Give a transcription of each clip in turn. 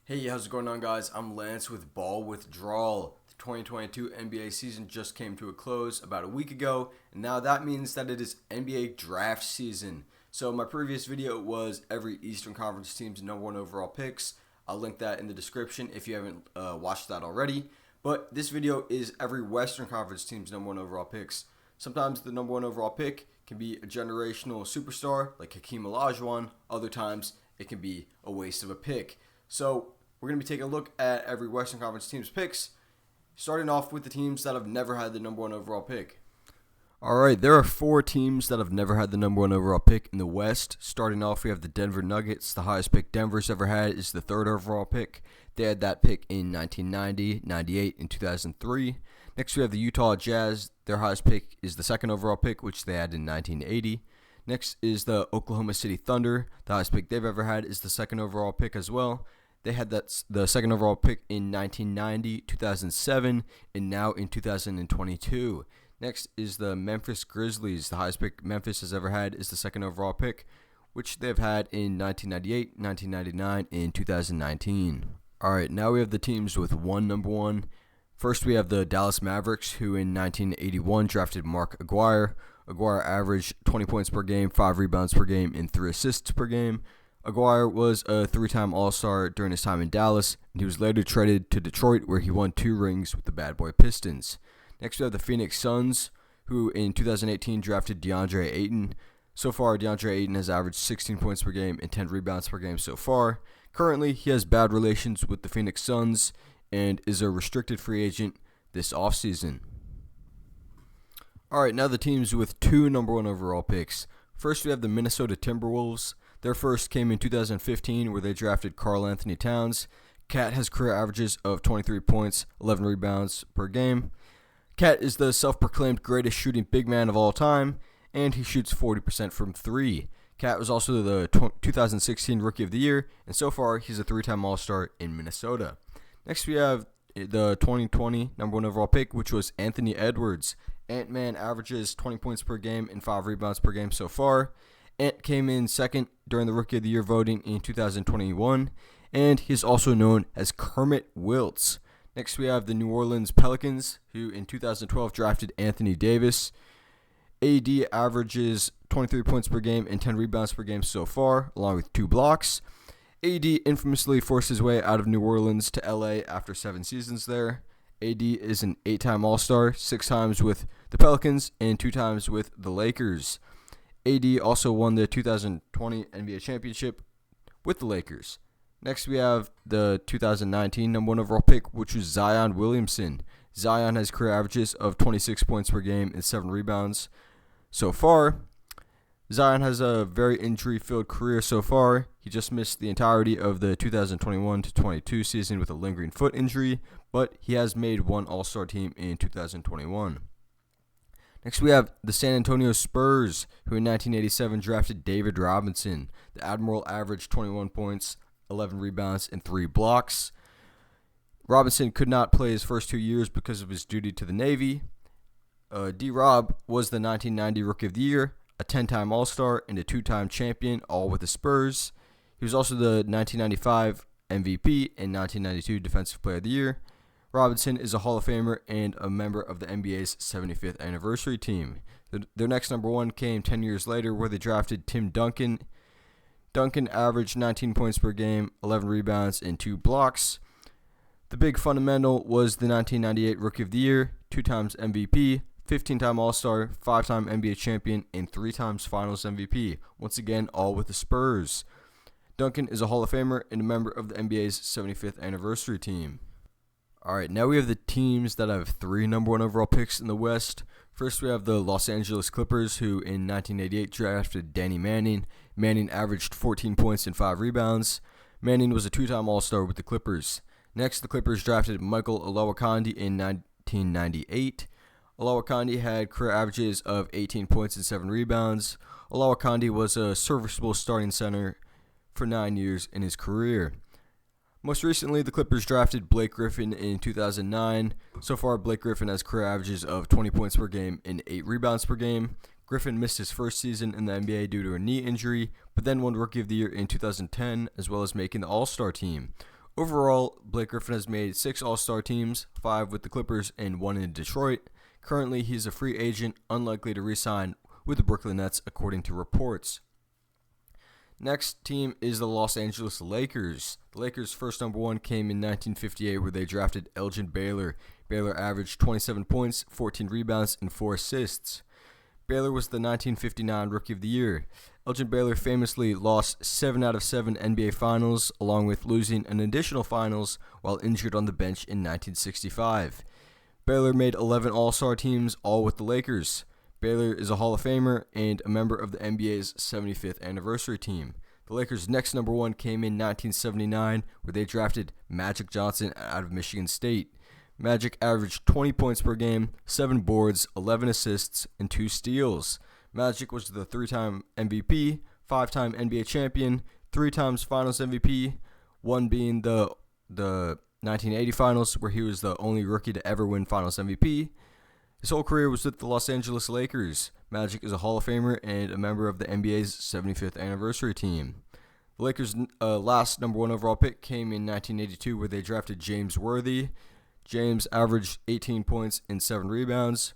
Hey, how's it going on, guys? I'm Lance with Ball Withdrawal. The 2022 NBA season just came to a close about a week ago, and now that means that it is NBA draft season. So my previous video was every Eastern Conference team's number one overall picks. I'll link that in the description if you haven't watched that already. But this video is every Western Conference team's number one overall picks. Sometimes the number one overall pick can be a generational superstar like Hakeem Olajuwon. Other times it can be a waste of a pick. So we're going to be taking a look at every Western Conference team's picks, starting off with the teams that have never had the number one overall pick. All right, there are four teams that have never had the number one overall pick in the West. Starting off, we have the Denver Nuggets. The highest pick Denver's ever had is the third overall pick. They had that pick in 1990, 98, and 2003. Next, we have the Utah Jazz. Their highest pick is the second overall pick, which they had in 1980. Next is the Oklahoma City Thunder. The highest pick they've ever had is the second overall pick as well. They had the second overall pick in 1990, 2007, and now in 2022. Next is the Memphis Grizzlies. The highest pick Memphis has ever had is the second overall pick, which they've had in 1998, 1999, and 2019. All right, now we have the teams with one number one. First, we have the Dallas Mavericks, who in 1981 drafted Mark Aguirre. Aguirre averaged 20 points per game, 5 rebounds per game, and 3 assists per game. Aguirre was a three-time All-Star during his time in Dallas, and he was later traded to Detroit, where he won 2 rings with the Bad Boy Pistons. Next, we have the Phoenix Suns, who in 2018 drafted DeAndre Ayton. So far, DeAndre Ayton has averaged 16 points per game and 10 rebounds per game so far. Currently, he has bad relations with the Phoenix Suns and is a restricted free agent this offseason. All right, now the teams with 2 number one overall picks. First, we have the Minnesota Timberwolves. Their first came in 2015, where they drafted Karl Anthony Towns. Cat has career averages of 23 points, 11 rebounds per game. Cat is the self-proclaimed greatest shooting big man of all time, and he shoots 40% from 3. Cat was also the 2016 Rookie of the Year, and so far he's a 3-time All-Star in Minnesota. Next we have the 2020 number one overall pick, which was Anthony Edwards. Ant-Man averages 20 points per game and 5 rebounds per game so far. Ant came in second during the Rookie of the Year voting in 2021, and he's also known as Kermit Wiltz. Next, we have the New Orleans Pelicans, who in 2012 drafted Anthony Davis. AD averages 23 points per game and 10 rebounds per game so far, along with 2 blocks. AD infamously forced his way out of New Orleans to LA after 7 seasons there. AD is an 8-time All-Star, 6 times with the Pelicans and 2 times with the Lakers. AD also won the 2020 NBA championship with the Lakers. Next, we have the 2019 number one overall pick, which was Zion Williamson. Zion has career averages of 26 points per game and 7 rebounds so far. Zion has a very injury-filled career so far. He just missed the entirety of the 2021-22 season with a lingering foot injury, but he has made one All-Star team in 2021. Next, we have the San Antonio Spurs, who in 1987 drafted David Robinson. The Admiral averaged 21 points, 11 rebounds, and 3 blocks. Robinson could not play his first 2 years because of his duty to the Navy. D-Rob was the 1990 Rookie of the Year, a 10-time All-Star, and a 2-time champion, all with the Spurs. He was also the 1995 MVP and 1992 Defensive Player of the Year. Robinson is a Hall of Famer and a member of the NBA's 75th anniversary team. Their next number one came 10 years later, where they drafted Tim Duncan. Duncan averaged 19 points per game, 11 rebounds, and 2 blocks. The big fundamental was the 1998 Rookie of the Year, 2 times MVP, 15-time All-Star, 5-time NBA champion, and 3 times Finals MVP. Once again, all with the Spurs. Duncan is a Hall of Famer and a member of the NBA's 75th anniversary team. All right, now we have the teams that have 3 number one overall picks in the West. First, we have the Los Angeles Clippers, who in 1988 drafted Danny Manning. Manning averaged 14 points and 5 rebounds. Manning was a 2-time All-Star with the Clippers. Next, the Clippers drafted Michael Olowokandi in 1998. Olowokandi had career averages of 18 points and 7 rebounds. Olowokandi was a serviceable starting center for 9 years in his career. Most recently, the Clippers drafted Blake Griffin in 2009. So far, Blake Griffin has career averages of 20 points per game and 8 rebounds per game. Griffin missed his first season in the NBA due to a knee injury, but then won Rookie of the Year in 2010, as well as making the All-Star team. Overall, Blake Griffin has made 6 All-Star teams, 5 with the Clippers and 1 in Detroit. Currently, he's a free agent, unlikely to re-sign with the Brooklyn Nets, according to reports. Next team is the Los Angeles Lakers. The Lakers' first number 1 came in 1958, where they drafted Elgin Baylor. Baylor averaged 27 points, 14 rebounds, and 4 assists. Baylor was the 1959 Rookie of the Year. Elgin Baylor famously lost 7 out of 7 NBA Finals, along with losing an additional Finals while injured on the bench in 1965. Baylor made 11 All-Star teams, all with the Lakers. Baylor is a Hall of Famer and a member of the NBA's 75th anniversary team. The Lakers' next number 1 came in 1979, where they drafted Magic Johnson out of Michigan State. Magic averaged 20 points per game, 7 boards, 11 assists, and 2 steals. Magic was the 3-time MVP, 5-time NBA champion, 3 times Finals MVP, one being the 1980 Finals, where he was the only rookie to ever win Finals MVP. His whole career was with the Los Angeles Lakers. Magic is a Hall of Famer and a member of the NBA's 75th anniversary team. The Lakers' last number 1 overall pick came in 1982, where they drafted James Worthy. James averaged 18 points and 7 rebounds.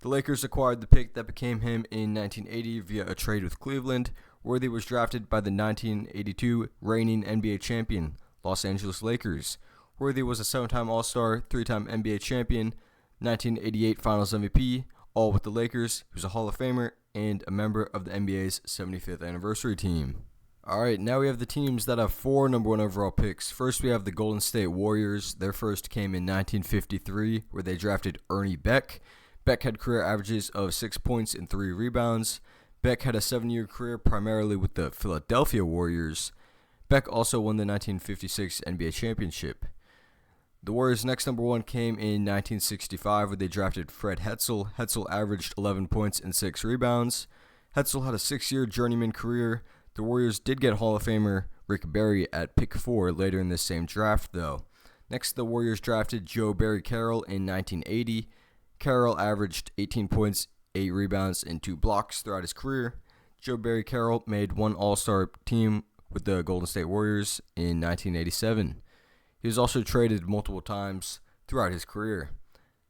The Lakers acquired the pick that became him in 1980 via a trade with Cleveland. Worthy was drafted by the 1982 reigning NBA champion, Los Angeles Lakers. Worthy was a 7-time All-Star, 3-time NBA champion, 1988 Finals MVP, all with the Lakers. He was a Hall of Famer and a member of the NBA's 75th anniversary team. Alright, now we have the teams that have 4 number 1 overall picks. First, we have the Golden State Warriors. Their first came in 1953, where they drafted Ernie Beck. Beck had career averages of 6 points and 3 rebounds. Beck had a 7-year career primarily with the Philadelphia Warriors. Beck also won the 1956 NBA championship. The Warriors' next number 1 came in 1965, where they drafted Fred Hetzel. Hetzel averaged 11 points and 6 rebounds. Hetzel had a 6-year journeyman career. The Warriors did get Hall of Famer Rick Barry at pick 4 later in this same draft, though. Next, the Warriors drafted Joe Barry Carroll in 1980. Carroll averaged 18 points, 8 rebounds, and 2 blocks throughout his career. Joe Barry Carroll made 1 All-Star team with the Golden State Warriors in 1987. He was also traded multiple times throughout his career.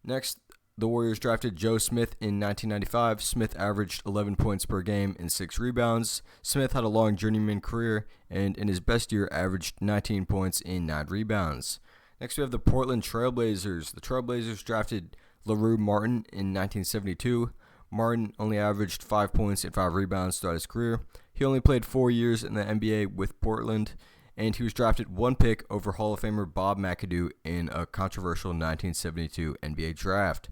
Next, the Warriors drafted Joe Smith in 1995. Smith averaged 11 points per game and 6 rebounds. Smith had a long journeyman career and in his best year averaged 19 points and 9 rebounds. Next we have the Portland Trailblazers. The Trailblazers drafted LaRue Martin in 1972. Martin only averaged 5 points and 5 rebounds throughout his career. He only played 4 years in the NBA with Portland, and he was drafted 1 pick over Hall of Famer Bob McAdoo in a controversial 1972 NBA draft.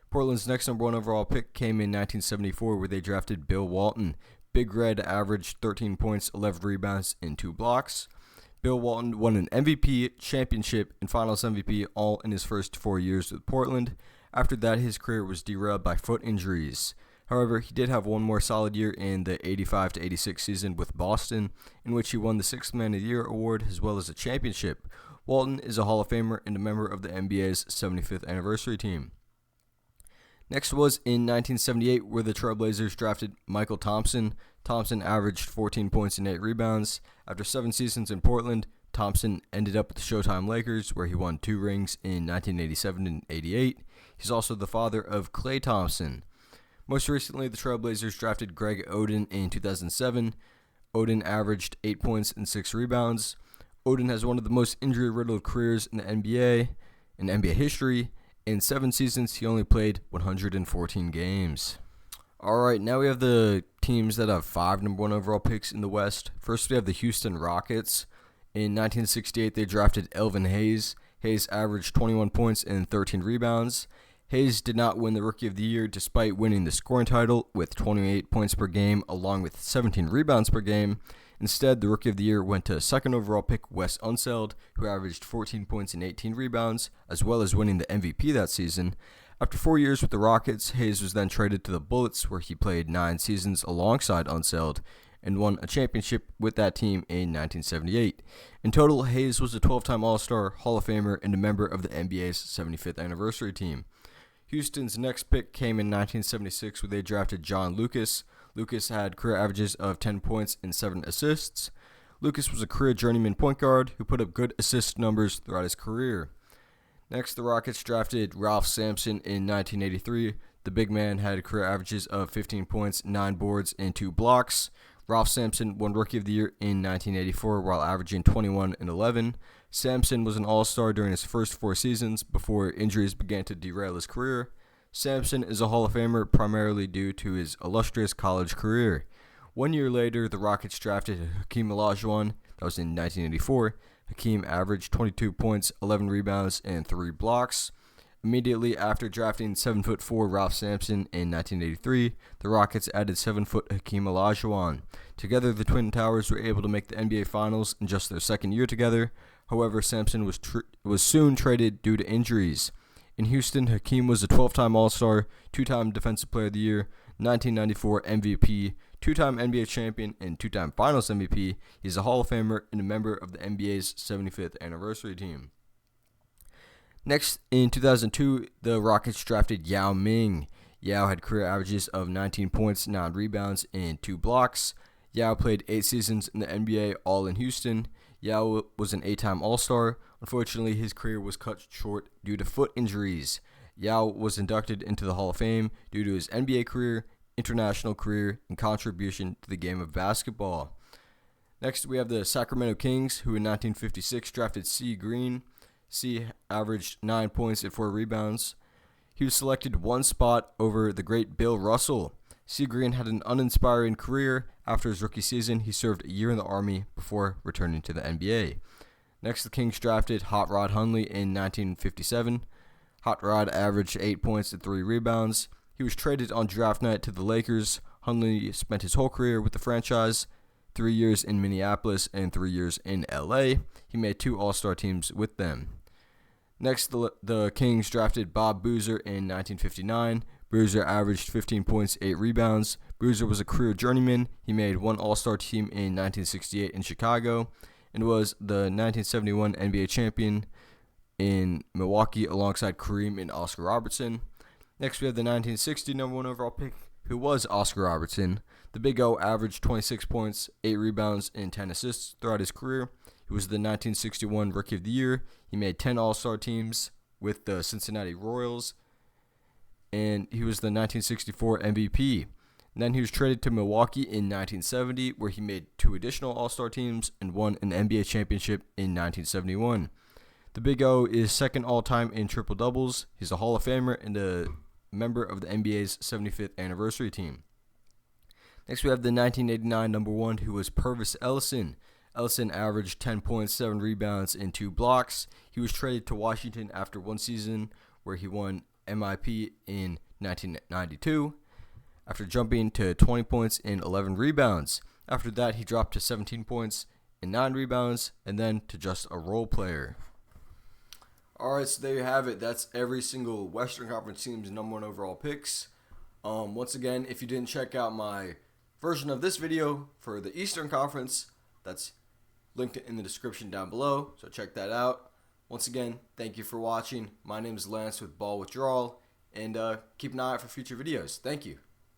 Portland's next number 1 overall pick came in 1974, where they drafted Bill Walton. Big Red averaged 13 points, 11 rebounds, and 2 blocks. Bill Walton won an MVP, championship, and Finals MVP all in his first 4 years with Portland. After that, his career was derailed by foot injuries. However, he did have one more solid year in the 85-86 season with Boston, in which he won the 6th Man of the Year award as well as a championship. Walton is a Hall of Famer and a member of the NBA's 75th anniversary team. Next was in 1978, where the Trailblazers drafted Michael Thompson. Thompson averaged 14 points and 8 rebounds. After 7 seasons in Portland, Thompson ended up with the Showtime Lakers, where he won 2 rings in 1987 and 88. He's also the father of Klay Thompson. Most recently, the Trailblazers drafted Greg Oden in 2007. Oden averaged 8 points and 6 rebounds. Oden has one of the most injury-riddled careers in the NBA, in NBA history. In 7 seasons, he only played 114 games. Alright, now we have the teams that have 5 number 1 overall picks in the West. First, we have the Houston Rockets. In 1968, they drafted Elvin Hayes. Hayes averaged 21 points and 13 rebounds. Hayes did not win the Rookie of the Year despite winning the scoring title with 28 points per game along with 17 rebounds per game. Instead, the Rookie of the Year went to 2nd overall pick Wes Unseld, who averaged 14 points and 18 rebounds, as well as winning the MVP that season. After 4 years with the Rockets, Hayes was then traded to the Bullets, where he played 9 seasons alongside Unseld and won a championship with that team in 1978. In total, Hayes was a 12-time All-Star, Hall of Famer, and a member of the NBA's 75th anniversary team. Houston's next pick came in 1976, where they drafted John Lucas. Lucas had career averages of 10 points and 7 assists. Lucas was a career journeyman point guard who put up good assist numbers throughout his career. Next, the Rockets drafted Ralph Sampson in 1983. The big man had career averages of 15 points, 9 boards, and 2 blocks. Ralph Sampson won Rookie of the Year in 1984 while averaging 21 and 11. Sampson was an All-Star during his first 4 seasons before injuries began to derail his career. Sampson is a Hall of Famer primarily due to his illustrious college career. 1 year later, the Rockets drafted Hakeem Olajuwon. That was in 1984. Hakeem averaged 22 points, 11 rebounds, and 3 blocks. Immediately after drafting 7'4" Ralph Sampson in 1983, the Rockets added 7' Hakeem Olajuwon. Together, the Twin Towers were able to make the NBA Finals in just their second year together. However, Sampson was soon traded due to injuries. In Houston, Hakeem was a 12-time All-Star, 2-time Defensive Player of the Year, 1994 MVP, 2-time NBA champion, and 2-time Finals MVP. He's a Hall of Famer and a member of the NBA's 75th anniversary team. Next, in 2002, the Rockets drafted Yao Ming. Yao had career averages of 19 points, 9 rebounds, and 2 blocks. Yao played 8 seasons in the NBA, all in Houston. Yao was an 8-time All-Star. Unfortunately, his career was cut short due to foot injuries. Yao was inducted into the Hall of Fame due to his NBA career, international career, and contribution to the game of basketball. Next, we have the Sacramento Kings, who in 1956 drafted C. Green. C averaged 9 points and 4 rebounds. He was selected one spot over the great Bill Russell. C. Green had an uninspiring career. After his rookie season, he served a year in the Army before returning to the NBA. Next, the Kings drafted Hot Rod Hundley in 1957. Hot Rod averaged 8 points and 3 rebounds. He was traded on draft night to the Lakers. Hundley spent his whole career with the franchise, 3 years in Minneapolis and 3 years in LA. He made 2 All-Star teams with them. Next, the Kings drafted Bob Boozer in 1959. Boozer averaged 15 points, 8 rebounds. Boozer was a career journeyman. He made 1 All-Star team in 1968 in Chicago and was the 1971 NBA champion in Milwaukee alongside Kareem and Oscar Robertson. Next, we have the 1960 number 1 overall pick, who was Oscar Robertson. The Big O averaged 26 points, 8 rebounds, and 10 assists throughout his career. He was the 1961 Rookie of the Year. He made 10 All-Star teams with the Cincinnati Royals, and he was the 1964 MVP. And then he was traded to Milwaukee in 1970, where he made 2 additional All-Star teams and won an NBA championship in 1971. The Big O is second all-time in triple-doubles. He's a Hall of Famer and a member of the NBA's 75th anniversary team. Next, we have the 1989 number 1, who was Purvis Ellison. Ellison averaged 10 points, 7 rebounds, and 2 blocks. He was traded to Washington after 1 season, where he won MIP in 1992, after jumping to 20 points and 11 rebounds. After that, he dropped to 17 points and 9 rebounds, and then to just a role player. Alright, so there you have it. That's every single Western Conference team's number 1 overall picks. Once again, if you didn't check out my version of this video for the Eastern Conference, that's linked in the description down below, so check that out. Once again, thank you for watching. My name is Lance with Ball Withdrawal, and keep an eye out for future videos. Thank you.